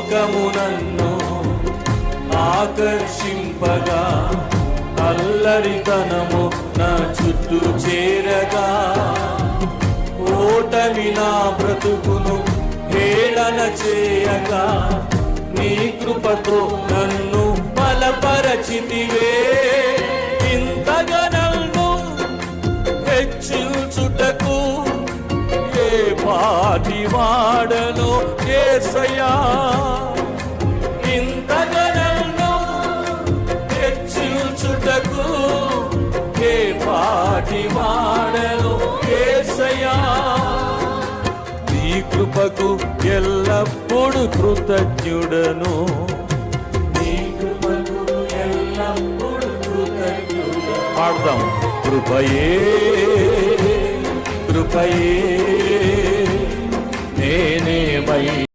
లోకము నన్ను ఆకర్షింపగా, అల్లరితనము నా చుట్టూ చేరగా, ఓటమి నా బ్రతుకును హేళన చేయగా, నీ కృపతో నన్ను బలపరచితివే. ఇంతగా నన్ను హెచ్చించుటకు ఏ పాటి వాడను యేసయ్యా. ఇంతగా నన్ను హెచ్చించుటకు ఏ పాటి వాడను యేసయ్యా. నీ కృపకు ఎల్లప్పుడు కృతజ్ఞుడను, నీ కృపకు ఎల్లప్పుడు కృతజ్ఞుడను. పాడదాం. కృపయే కృపయే నేనేమై